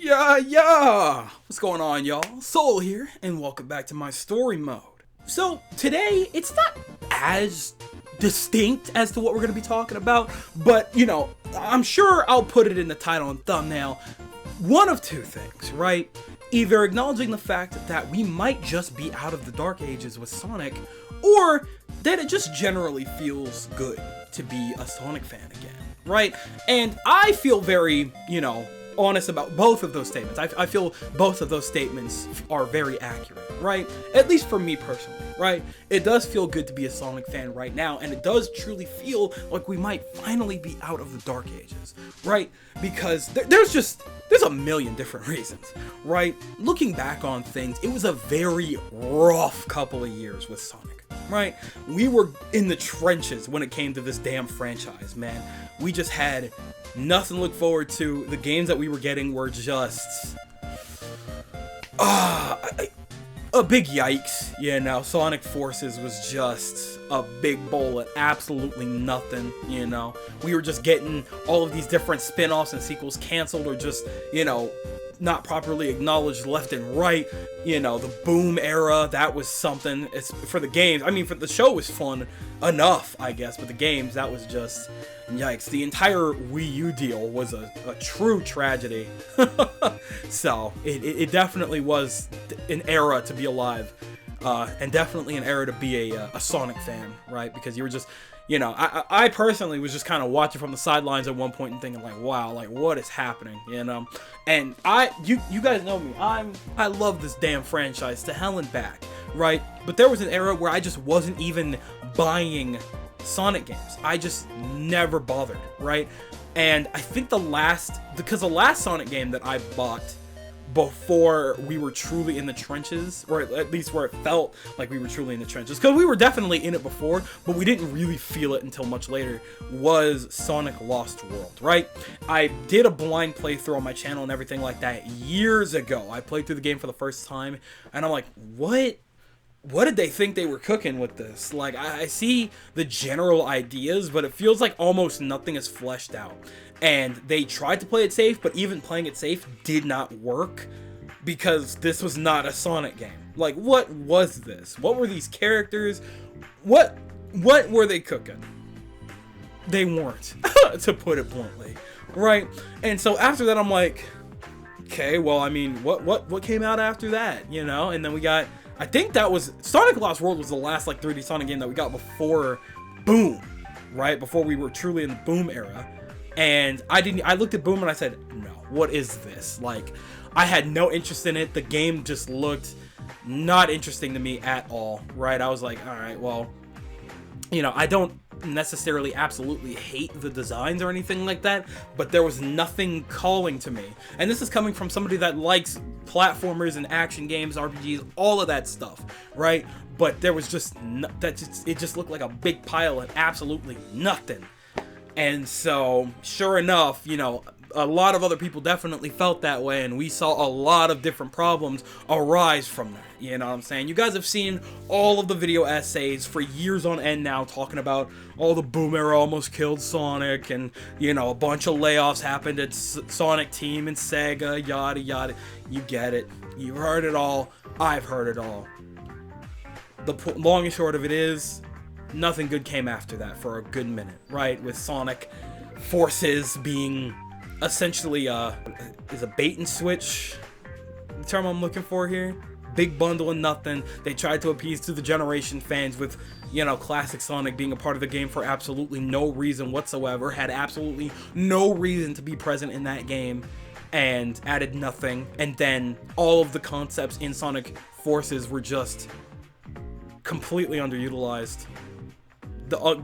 Yeah! What's going on, y'all? Soul here, and welcome back to my story mode. So, today, it's not as distinct as to what we're going to be talking about, but, I'm sure I'll put it in the title and thumbnail. One of two things, right? Either acknowledging the fact that we might just be out of the dark ages with Sonic, or that it just generally feels good to be a Sonic fan again, right? And I feel very, honest about both of those statements. I feel both of those statements are very accurate, right? At least for me personally, right? It does feel good to be a Sonic fan right now, and it does truly feel like we might finally be out of the dark ages, right? Because there's a million different reasons, right? Looking back on things, it was a very rough couple of years with Sonic, right? We were in the trenches when it came to this damn franchise, man. We just had nothing to look forward to. The games that we were getting were just a big yikes, Sonic Forces was just a big bowl of absolutely nothing, We were just getting all of these different spin-offs and sequels canceled or just, not properly acknowledged left and right. The boom era, that was something. It's for the games. I mean, for the show was fun enough, I guess, but the games, that was just yikes. The entire Wii U deal was a true tragedy. So it definitely was an era to be alive, and definitely an era to be a Sonic fan, right? Because you were just, I personally was just kind of watching from the sidelines at one point and thinking like, wow, like what is happening, And you guys know me, I love this damn franchise to hell and back, right? But there was an era where I just wasn't even buying Sonic games. I just never bothered, right? And I think the last Sonic game that I bought before we were truly in the trenches, or at least where it felt like we were truly in the trenches, because we were definitely in it before, but we didn't really feel it until much later, was Sonic Lost World, right? I did a blind playthrough on my channel and everything like that years ago. I played through the game for the first time, and I'm like, what did they think they were cooking with this? Like, I see the general ideas, but it feels like almost nothing is fleshed out. And they tried to play it safe, but even playing it safe did not work because this was not a Sonic game. Like, what was this? What were these characters? What were they cooking? They weren't, to put it bluntly, right? And so after that, I'm like, okay, well, I mean, what came out after that, And then we got, I think that was Sonic Lost World was the last 3D Sonic game that we got before Boom, right? Before we were truly in the Boom era. And I looked at Boom and I said, no, what is this? Like, I had no interest in it. The game just looked not interesting to me at all, right? I was like, all right, well, I don't necessarily absolutely hate the designs or anything like that, but there was nothing calling to me. And this is coming from somebody that likes platformers and action games, RPGs, all of that stuff, right? But there was just it just looked like a big pile of absolutely nothing. And so, sure enough, a lot of other people definitely felt that way, and we saw a lot of different problems arise from that, you know what I'm saying? You guys have seen all of the video essays for years on end now talking about all the Boom era almost killed Sonic, and, a bunch of layoffs happened at Sonic Team and Sega, yada yada. You get it. You've heard it all. I've heard it all. The long and short of it is, nothing good came after that for a good minute, right? With Sonic Forces being essentially is a bait and switch the term I'm looking for here. Big bundle of nothing. They tried to appease to the generation fans with, classic Sonic being a part of the game for absolutely no reason whatsoever, had absolutely no reason to be present in that game, and added nothing. And then all of the concepts in Sonic Forces were just completely underutilized.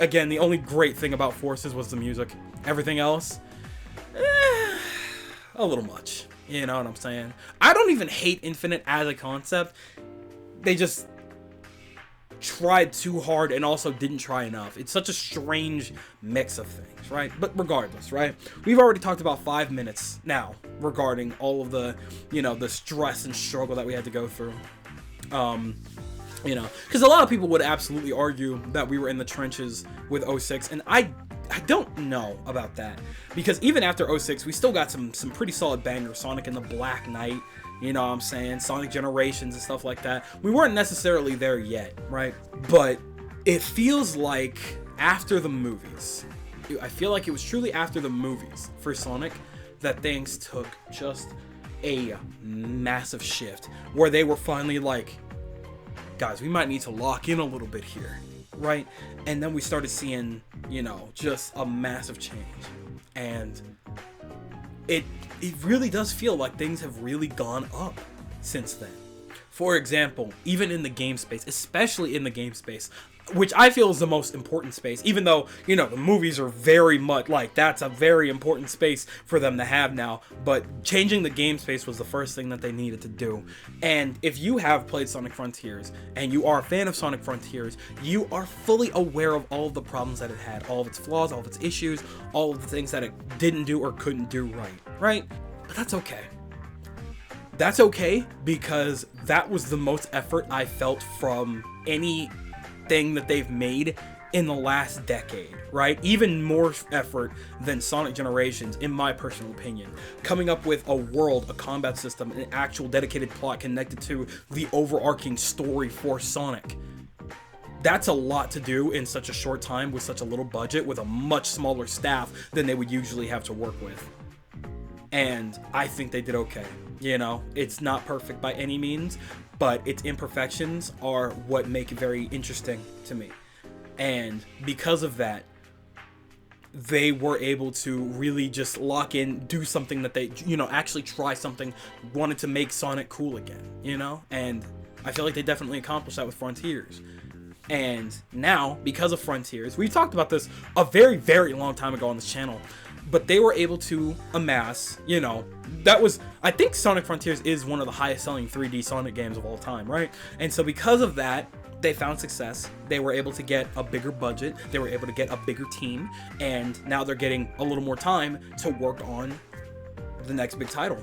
Again, the only great thing about Forces was the music. Everything else, a little much. You know what I'm saying? I don't even hate Infinite as a concept. They just tried too hard and also didn't try enough. It's such a strange mix of things, right? But regardless, right? We've already talked about 5 minutes now regarding all of the, the stress and struggle that we had to go through. Because a lot of people would absolutely argue that we were in the trenches with 06, and I I don't know about that, because even after 06, we still got some pretty solid bangers. Sonic and the Black Knight, you know what I'm saying? Sonic Generations and stuff like that. We weren't necessarily there yet, right? But it feels like after the movies, I feel like it was truly after the movies for Sonic that things took just a massive shift, where they were finally like, guys, we might need to lock in a little bit here, right? And then we started seeing, you know, just a massive change. And it really does feel like things have really gone up since then. For example, even in the game space, especially in the game space, which I feel is the most important space, even though, you know, the movies are very much like, that's a very important space for them to have now, but changing the game space was the first thing that they needed to do. And if you have played Sonic Frontiers and you are a fan of Sonic Frontiers, you are fully aware of all of the problems that it had, all of its flaws, all of its issues, all of the things that it didn't do or couldn't do right? But that's okay. That's okay, because that was the most effort I felt from any thing that they've made in the last decade, right? Even more effort than Sonic Generations, in my personal opinion. Coming up with a world, a combat system, an actual dedicated plot connected to the overarching story for Sonic. That's a lot to do in such a short time with such a little budget, with a much smaller staff than they would usually have to work with. And I think they did okay. You know, it's not perfect by any means, but its imperfections are what make it very interesting to me. And because of that, they were able to really just lock in, do something that they, you know, actually try something, wanted to make Sonic cool again, you know? And I feel like they definitely accomplished that with Frontiers. And now, because of Frontiers, we talked about this a very, very long time ago on this channel, but they were able to amass, you know, that was, I think Sonic Frontiers is one of the highest selling 3D Sonic games of all time, right? And so because of that, they found success. They were able to get a bigger budget. They were able to get a bigger team. And now they're getting a little more time to work on the next big title.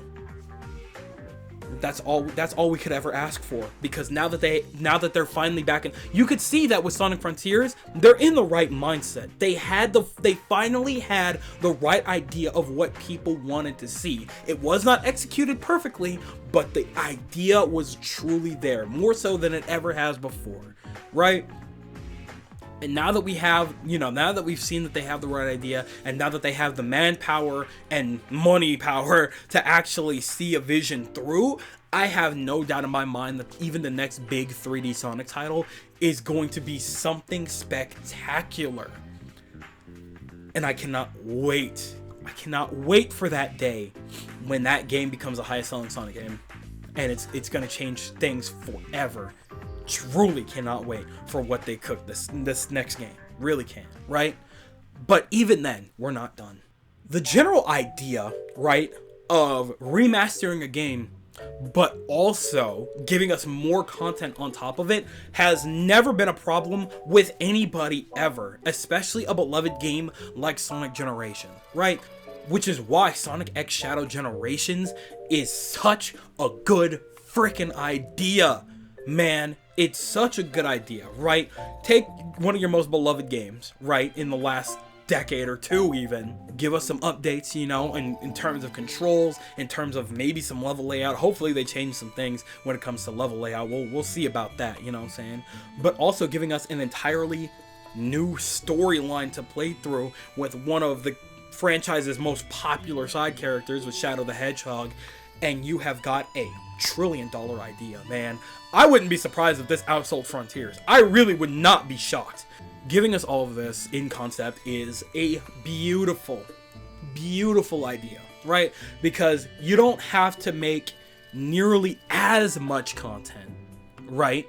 That's all we could ever ask for, because now that they're finally back in, you could see that with Sonic Frontiers, they're in the right mindset. They finally had the right idea of what people wanted to see. It was not executed perfectly, but the idea was truly there, more so than it ever has before, right? And now that we have, you know, now that we've seen that they have the right idea, and now that they have the manpower and money power to actually see a vision through, I have no doubt in my mind that even the next big 3D Sonic title is going to be something spectacular. And I cannot wait. I cannot wait for that day when that game becomes the highest selling Sonic game. And it's going to change things forever. Truly cannot wait for what they cook this next game. Really can, right? But even then, we're not done. The general idea, right, of remastering a game, but also giving us more content on top of it, has never been a problem with anybody ever, especially a beloved game like Sonic Generations, right? Which is why Sonic X Shadow Generations is such a good freaking idea, man. It's such a good idea, right? Take one of your most beloved games, right, in the last decade or two even. Give us some updates, you know, in terms of controls, in terms of maybe some level layout. Hopefully they change some things when it comes to level layout. We'll see about that, you know what I'm saying? But also giving us an entirely new storyline to play through with one of the franchise's most popular side characters, with Shadow the Hedgehog, and you have got a $1 trillion idea, man. I wouldn't be surprised if this outsold Frontiers. I really would not be shocked. Giving us all of this in concept is a beautiful, beautiful idea, right? Because you don't have to make nearly as much content, right?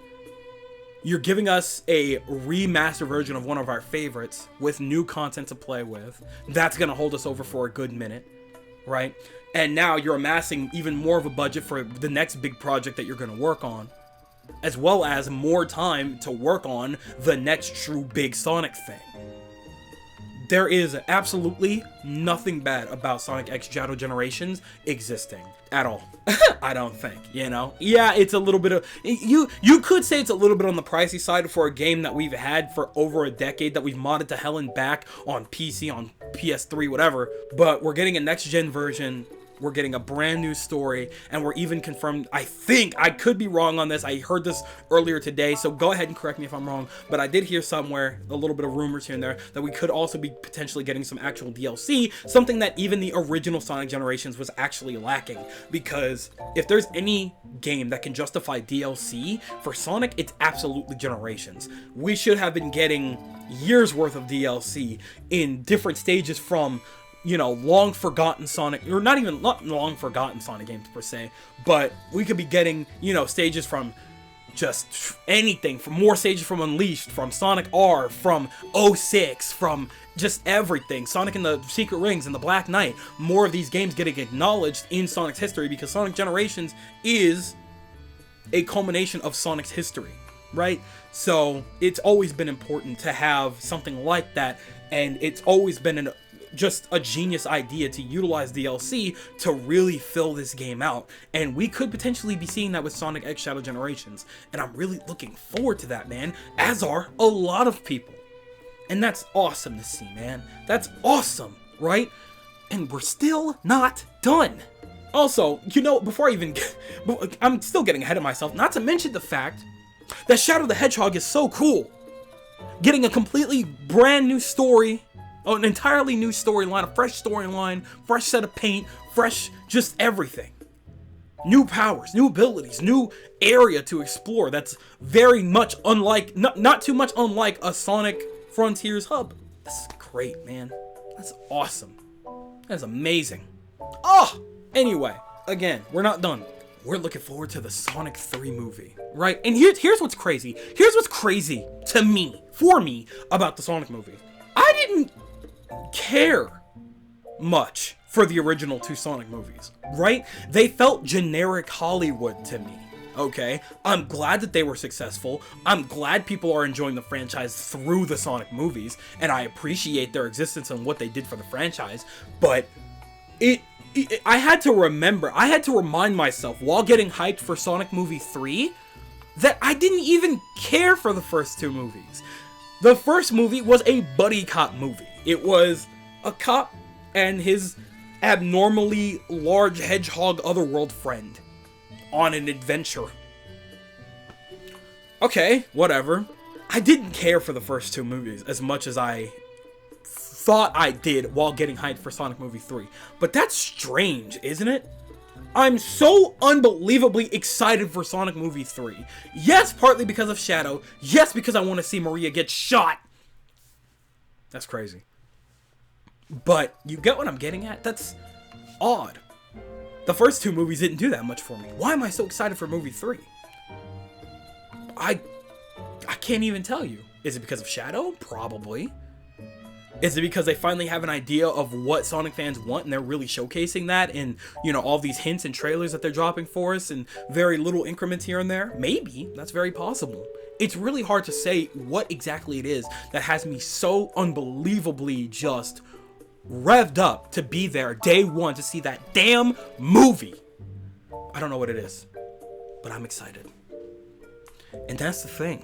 You're giving us a remastered version of one of our favorites with new content to play with. That's going to hold us over for a good minute, right? And now you're amassing even more of a budget for the next big project that you're going to work on, as well as more time to work on the next true big Sonic thing. there is absolutely nothing bad about Sonic X Shadow Generations existing at all. I don't think, you know? Yeah, it's a little bit of... You could say it's a little bit on the pricey side for a game that we've had for over a decade, that we've modded to hell and back on PC, on PS3, whatever. But we're getting a next-gen version. We're getting a brand new story, and we're even confirmed, I think, I could be wrong on this, I heard this earlier today, so go ahead and correct me if I'm wrong, but I did hear somewhere, a little bit of rumors here and there, that we could also be potentially getting some actual DLC, something that even the original Sonic Generations was actually lacking, because if there's any game that can justify DLC for Sonic, it's absolutely Generations. We should have been getting years worth of DLC in different stages from, you know, long forgotten Sonic, or not long forgotten Sonic games per se, but we could be getting, you know, stages from just anything, from more stages from Unleashed, from Sonic R, from 06, from just everything, Sonic and the Secret Rings and the Black Knight, more of these games getting acknowledged in Sonic's history, because Sonic Generations is a culmination of Sonic's history, right? So it's always been important to have something like that, and it's always been just a genius idea to utilize DLC to really fill this game out, and we could potentially be seeing that with Sonic X Shadow Generations, and I'm really looking forward to that, man, as are a lot of people, and that's awesome to see, man. That's awesome, right? And we're still not done. Also, you know, before I even I'm still getting ahead of myself, not to mention the fact that Shadow the Hedgehog is so cool. Getting a completely brand new story, an entirely new storyline, a fresh storyline, fresh set of paint, fresh just everything. New powers, new abilities, new area to explore that's very much unlike, not too much unlike a Sonic Frontiers hub. That's great, man. That's awesome. That's amazing. Oh! Anyway, again, we're not done. We're looking forward to the Sonic 3 movie, right? And here's what's crazy. Here's what's crazy to me, for me, about the Sonic movie. I didn't care much for the original two Sonic movies, right? They felt generic Hollywood to me, okay? I'm glad that they were successful. I'm glad people are enjoying the franchise through the Sonic movies, and I appreciate their existence and what they did for the franchise, but I had to remind myself while getting hyped for Sonic Movie 3 that I didn't even care for the first two movies. The first movie was a buddy cop movie. It was a cop and his abnormally large hedgehog otherworld friend on an adventure. Okay, whatever. I didn't care for the first two movies as much as I thought I did while getting hyped for Sonic Movie 3. But that's strange, isn't it? I'm so unbelievably excited for Sonic Movie 3. Yes, partly because of Shadow. Yes, because I want to see Maria get shot. That's crazy. But you get what I'm getting at? That's odd. The first two movies didn't do that much for me. Why am I so excited for Movie 3? I can't even tell you. Is it because of Shadow? Probably. Is it because they finally have an idea of what Sonic fans want and they're really showcasing that in, you know, all these hints and trailers that they're dropping for us and very little increments here and there? Maybe. That's very possible. It's really hard to say what exactly it is that has me so unbelievably just revved up to be there day one to see that damn movie. I don't know what it is, but I'm excited. And that's the thing.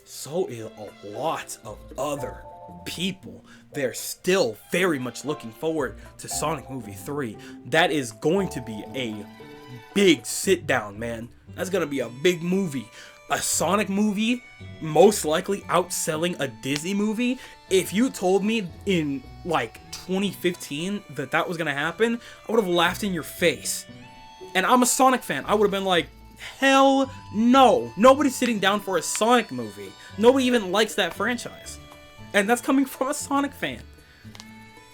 So is a lot of other people. They're still very much looking forward to Sonic Movie 3. That is going to be a big sit down, man. That's going to be a big movie. A Sonic movie, most likely outselling a Disney movie. If you told me in like 2015 that that was going to happen, I would have laughed in your face. And I'm a Sonic fan. I would have been like, hell no. Nobody's sitting down for a Sonic movie. Nobody even likes that franchise. And that's coming from a Sonic fan.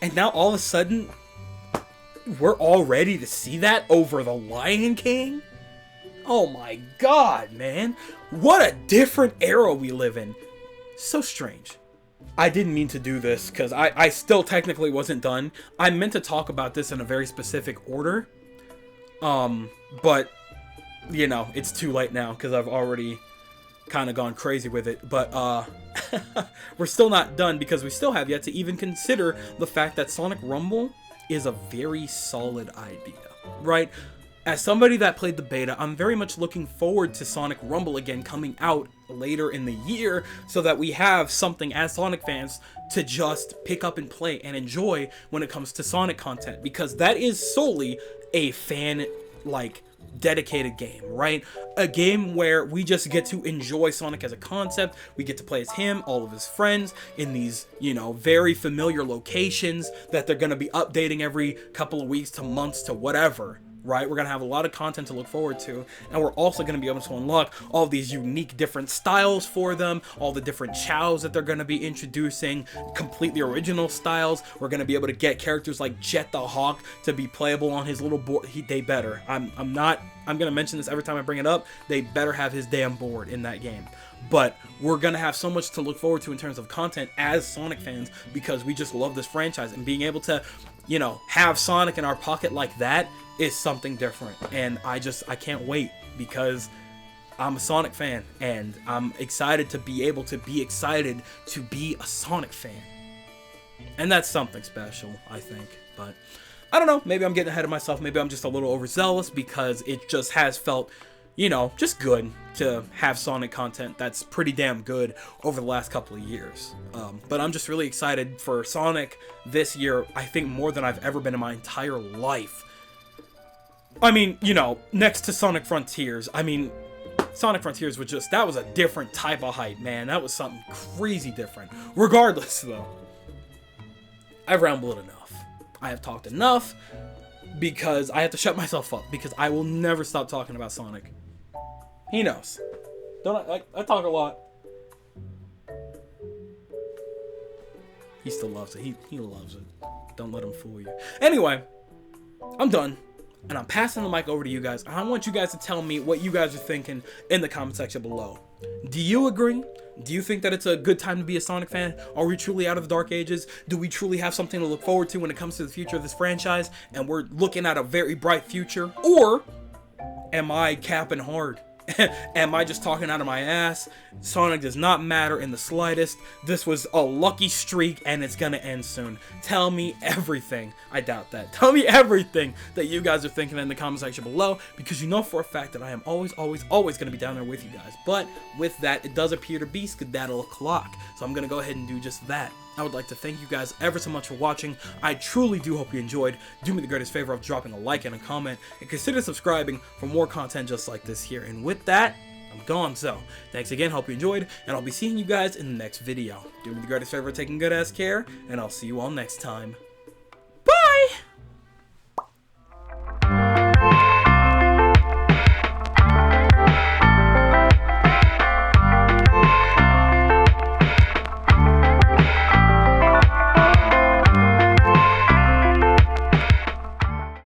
And now all of a sudden, we're all ready to see that over The Lion King? Oh my god, man. What a different era we live in. So strange. I didn't mean to do this because I still technically wasn't done. I meant to talk about this in a very specific order. But, you know, it's too late now because I've already kind of gone crazy with it. But we're still not done, because we still have yet to even consider the fact that Sonic Rumble is a very solid idea, right? As somebody that played the beta, I'm very much looking forward to Sonic Rumble again coming out later in the year, so that we have something as Sonic fans to just pick up and play and enjoy when it comes to Sonic content, because that is solely a fan, like, dedicated game, right? A game where we just get to enjoy Sonic as a concept. We get to play as him, all of his friends, in these, you know, very familiar locations that they're going to be updating every couple of weeks to months to whatever, right? We're going to have a lot of content to look forward to, and we're also going to be able to unlock all these unique different styles for them, all the different chows that they're going to be introducing, completely original styles. We're going to be able to get characters like Jet the Hawk to be playable on his little board. They better. I'm going to mention this every time I bring it up. They better have his damn board in that game. But we're going to have so much to look forward to in terms of content as Sonic fans, because we just love this franchise, and being able to, you know, have Sonic in our pocket like that is something different. And I can't wait, because I'm a Sonic fan, and I'm excited to be able to be excited to be a Sonic fan. And that's something special, I think. But I don't know, maybe I'm getting ahead of myself. Maybe I'm just a little overzealous, because it just has felt, you know, just good to have Sonic content that's pretty damn good over the last couple of years. But I'm just really excited for Sonic this year, I think more than I've ever been in my entire life. I mean, you know, next to Sonic Frontiers, I mean, Sonic Frontiers was just, that was a different type of hype, man. That was something crazy different. Regardless, though, I've rambled enough. I have talked enough, because I have to shut myself up, because I will never stop talking about Sonic. He knows. Don't I talk a lot. He still loves it. He loves it. Don't let him fool you. Anyway, I'm done. And I'm passing the mic over to you guys. I want you guys to tell me what you guys are thinking in the comment section below. Do you agree? Do you think that it's a good time to be a Sonic fan? Are we truly out of the dark ages? Do we truly have something to look forward to when it comes to the future of this franchise, and we're looking at a very bright future? Or am I capping hard? Am I just talking out of my ass? Sonic does not matter in the slightest. This was a lucky streak, and it's gonna end soon. Tell me everything. I doubt that. Tell me everything that you guys are thinking in the comment section below, because you know for a fact that I am always gonna be down there with you guys. But with that, it does appear to be skedaddle o'clock, so I'm gonna go ahead and do just that. I would like to thank you guys ever so much for watching. I truly do hope you enjoyed. Do me the greatest favor of dropping a like and a comment, and consider subscribing for more content just like this here. And with that, I'm gone. So, thanks again, hope you enjoyed, and I'll be seeing you guys in the next video. Do me the greatest favor of taking good ass care, and I'll see you all next time.